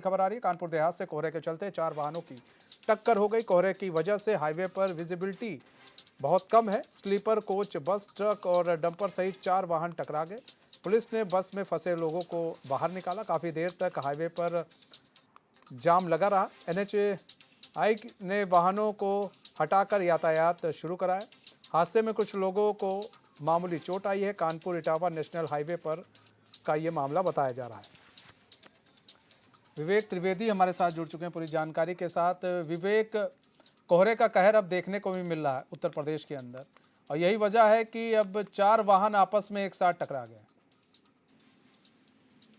खबर आ रही है कानपुर देहात से। कोहरे के चलते 4 वाहनों की टक्कर हो गई। कोहरे की वजह से हाईवे पर विजिबिलिटी बहुत कम है। स्लीपर कोच, बस, ट्रक और डंपर सहित 4 वाहन टकरा गए। पुलिस ने बस में फंसे लोगों को बाहर निकाला। काफी देर तक हाईवे पर जाम लगा रहा। एनएचएआई ने वाहनों को हटाकर यातायात शुरू कराया। हादसे में कुछ लोगों को मामूली चोट आई है। कानपुर इटावा नेशनल हाईवे पर का ये मामला बताया जा रहा है। विवेक त्रिवेदी हमारे साथ जुड़ चुके हैं पूरी जानकारी के साथ। विवेक, कोहरे का कहर अब देखने को भी मिल रहा है उत्तर प्रदेश के अंदर, और यही वजह है कि अब 4 वाहन आपस में एक साथ टकरा गए।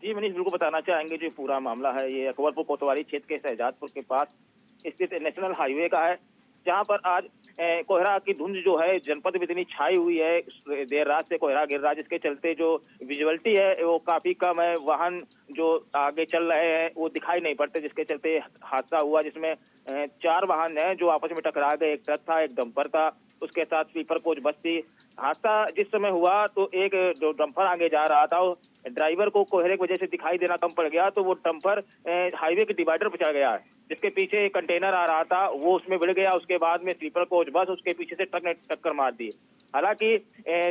जी मनीष, बिल्कुल बताना चाहेंगे। जो पूरा मामला है ये अकबरपुर कोतवाली क्षेत्र के शहजादपुर के पास स्थित नेशनल हाईवे का है, जहां पर आज कोहरा की धुंध जो है जनपद में इतनी छाई हुई है। देर रात से कोहरा गिर रहा है, जिसके चलते जो विजुअलिटी है वो काफी कम है। वाहन जो आगे चल रहे हैं वो दिखाई नहीं पड़ते, जिसके चलते हादसा हुआ, जिसमें 4 वाहन हैं जो आपस में टकरा गए। एक ट्रक था, एक डंपर था, उसके साथ स्लीपर कोच बस थी। हादसा जिस समय हुआ तो एक जो डंपर आगे जा रहा था, ड्राइवर को कोहरे की वजह से दिखाई देना कम पड़ गया, तो वो डंपर हाईवे के डिवाइडर पर चढ़ गया है। जिसके पीछे एक कंटेनर आ रहा था वो उसमें भिड़ गया। उसके बाद में स्लीपर कोच बस, उसके पीछे से ट्रक ने टक्कर मार दी। हालांकि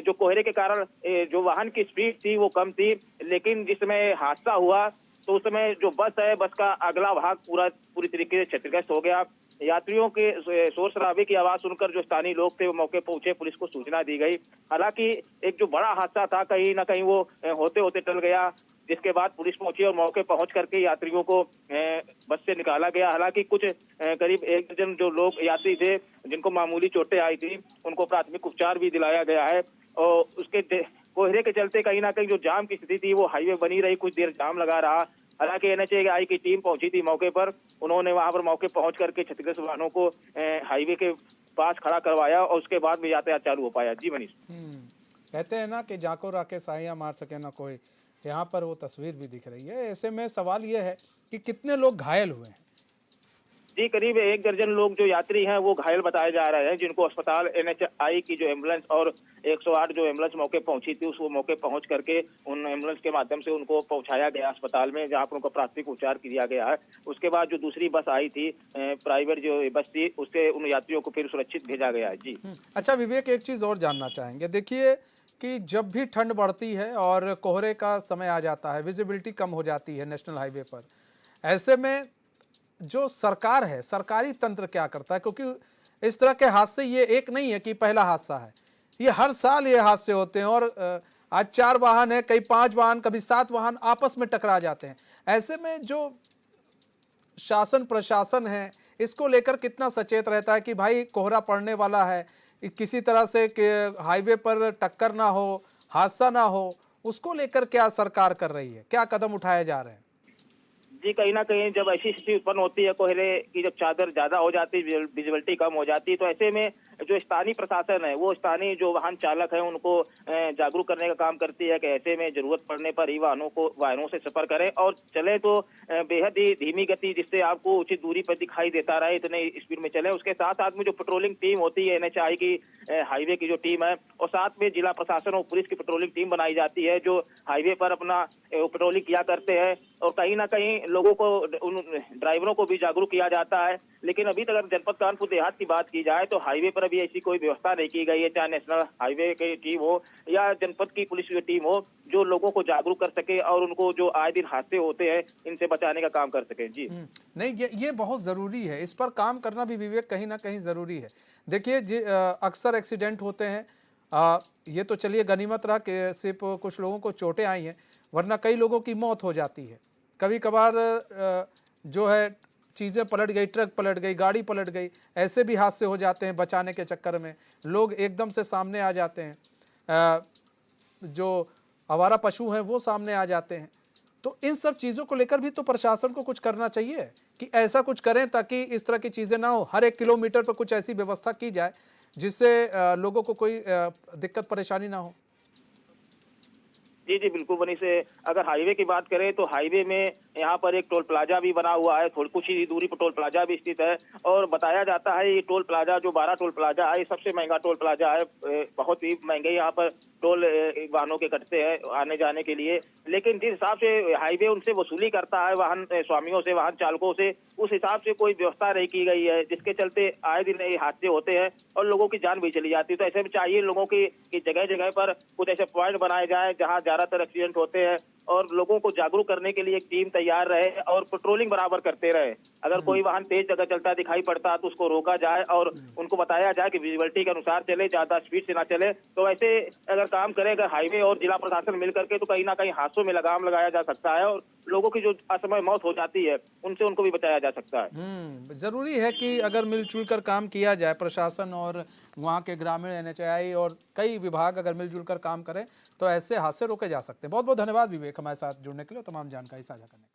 जो कोहरे के कारण जो वाहन की स्पीड थी वो कम थी, लेकिन जिस समय हादसा हुआ तो उस समय जो बस है, बस का अगला भाग पूरी तरीके से क्षतिग्रस्त हो गया। यात्रियों के शोर शराबे की आवाज सुनकर जो स्थानीय लोग थे वो मौके पहुंचे, पुलिस को सूचना दी गई। हालांकि एक जो बड़ा हादसा था कहीं ना कहीं वो होते होते टल गया, जिसके बाद पुलिस पहुंची और मौके पहुंच करके यात्रियों को बस से निकाला गया। हालांकि कुछ करीब 1 दर्जन जो लोग यात्री थे जिनको मामूली चोटें आई थी, उनको प्राथमिक उपचार भी दिलाया गया है। और उसके कोहरे के चलते कहीं ना कहीं जो जाम की स्थिति थी वो हाईवे बनी रही, कुछ देर जाम लगा रहा। हालांकि एनएचएआई की टीम पहुंची थी मौके पर, उन्होंने वहां पर मौके पहुंच करके क्षतिग्रस्त वाहनों को हाईवे के पास खड़ा करवाया और उसके बाद में यातायात चालू हो पाया। जी मनीष। कहते हैं ना कि जाको राके साइयां मार सके ना कोई, यहाँ पर वो तस्वीर भी दिख रही है। ऐसे में सवाल ये है कि कितने लोग घायल हुए हैं। जी, करीब 1 दर्जन लोग जो यात्री हैं वो घायल बताए जा रहे हैं, जिनको अस्पताल एनएचआई की जो एम्बुलेंस और 108 जो एम्बुलेंस मौके पहुंची थी, उस वो मौके पहुंच करके उन एम्बुलेंस के माध्यम से उनको पहुंचाया गया अस्पताल में, जहां पर उनको प्राथमिक उपचार किया गया है। उसके बाद जो दूसरी बस आई थी, प्राइवेट जो बस थी, उससे उन यात्रियों को फिर सुरक्षित भेजा गया है। जी अच्छा विवेक, एक चीज और जानना चाहेंगे। देखिए कि जब भी ठंड बढ़ती है और कोहरे का समय आ जाता है, विजिबिलिटी कम हो जाती है नेशनल हाईवे पर, ऐसे में जो सरकार है, सरकारी तंत्र क्या करता है? क्योंकि इस तरह के हादसे ये एक नहीं है कि पहला हादसा है, ये हर साल ये हादसे होते हैं। और आज 4 वाहन है, कई 5 वाहन, कभी 7 वाहन आपस में टकरा जाते हैं। ऐसे में जो शासन प्रशासन है, इसको लेकर कितना सचेत रहता है कि भाई कोहरा पड़ने वाला है, किसी तरह से हाईवे पर टक्कर ना हो, हादसा ना हो, उसको लेकर क्या सरकार कर रही है, क्या कदम उठाए जा रहे हैं? जी, कहीं ना कहीं जब ऐसी स्थिति उत्पन्न होती है, कोहरे की जब चादर ज्यादा हो जाती है, विजिबिलिटी कम हो जाती है, तो ऐसे में जो स्थानीय प्रशासन है वो स्थानीय जो वाहन चालक है उनको जागरूक करने का काम करती है कि ऐसे में जरूरत पड़ने पर ही वाहनों से सफर करें और चले तो बेहद ही धीमी गति, जिससे आपको उचित दूरी पर दिखाई देता रहे, इतने स्पीड में चले। उसके साथ साथ में जो पेट्रोलिंग टीम होती है एनएचआई की, हाईवे की जो टीम है, और साथ में जिला प्रशासन और पुलिस की पेट्रोलिंग टीम बनाई जाती है, जो हाईवे पर अपना पेट्रोलिंग किया करते हैं। और कहीं ना कहीं लोगों को, उन ड्राइवरों को भी जागरूक किया जाता है। लेकिन अभी तक अगर जनपद कानपुर देहात की बात की जाए तो हाईवे पर अभी ऐसी कोई व्यवस्था नहीं की गई है, चाहे नेशनल हाईवे की टीम हो या जनपद की पुलिस की टीम हो, जो लोगों को जागरूक कर सके और उनको जो आए दिन हादसे होते हैं इनसे बचाने का काम कर सके। जी नहीं, ये बहुत ज़रूरी है, इस पर काम करना भी विवेक कहीं ना कहीं ज़रूरी है। देखिए अक्सर एक्सीडेंट होते हैं। ये तो चलिए गनीमत रहा कि सिर्फ कुछ लोगों को चोटें आई हैं, वरना कई लोगों की मौत हो जाती है। कभी कभार जो है चीज़ें पलट गई, ट्रक पलट गई, गाड़ी पलट गई, ऐसे भी हादसे हो जाते हैं। बचाने के चक्कर में लोग एकदम से सामने आ जाते हैं, जो आवारा पशु हैं वो सामने आ जाते हैं। तो इन सब चीज़ों को लेकर भी तो प्रशासन को कुछ करना चाहिए कि ऐसा कुछ करें ताकि इस तरह की चीज़ें ना हो। हर 1 किलोमीटर पर कुछ ऐसी व्यवस्था की जाए जिससे लोगों को कोई दिक्कत परेशानी ना हो। जी, जी, बिल्कुल बनी से अगर हाईवे की बात करें तो हाईवे में यहाँ पर एक टोल प्लाजा भी बना हुआ है, थोड़ी कुछ ही दूरी पर टोल प्लाजा भी स्थित है और बताया जाता है ये टोल प्लाजा जो 12 टोल प्लाजा है, ये सबसे महंगा टोल प्लाजा है। बहुत ही महंगे यहाँ पर टोल वाहनों के कटते हैं आने जाने के लिए। लेकिन जिस हिसाब से हाईवे उनसे वसूली करता है वाहन स्वामियों से, वाहन चालकों से, उस हिसाब से कोई व्यवस्था नहीं की गई है, जिसके चलते आए दिन ये हादसे होते हैं और लोगों की जान भी चली जाती है। तो ऐसे में चाहिए लोगों की कि जगह-जगह पर कुछ ऐसे पॉइंट बनाए जाएँ जहाँ ज्यादातर एक्सीडेंट होते हैं और लोगों को जागरूक करने के लिए एक टीम तैयार रहे और पेट्रोलिंग बराबर करते रहे। अगर कोई वाहन तेज जगह चलता दिखाई पड़ता है तो उसको रोका जाए और उनको बताया जाए कि विजिबिलिटी के अनुसार चले, ज्यादा स्पीड से ना चले। तो ऐसे अगर काम करे अगर हाईवे और जिला प्रशासन मिल करके तो कहीं ना कहीं हादसों में लगाम लगाया जा सकता है और लोगों की जो असमय मौत हो जाती है उनसे उनको भी बचाया जा सकता है। जरूरी है कि अगर मिलजुल कर काम किया जाए, प्रशासन और वहाँ के ग्रामीण एनएचएआई और कई विभाग अगर मिलजुल कर काम करें तो ऐसे हादसे रोके जा सकते हैं। बहुत बहुत धन्यवाद विवेक, हमारे साथ जुड़ने के लिए, तमाम जानकारी साझा करने के लिए।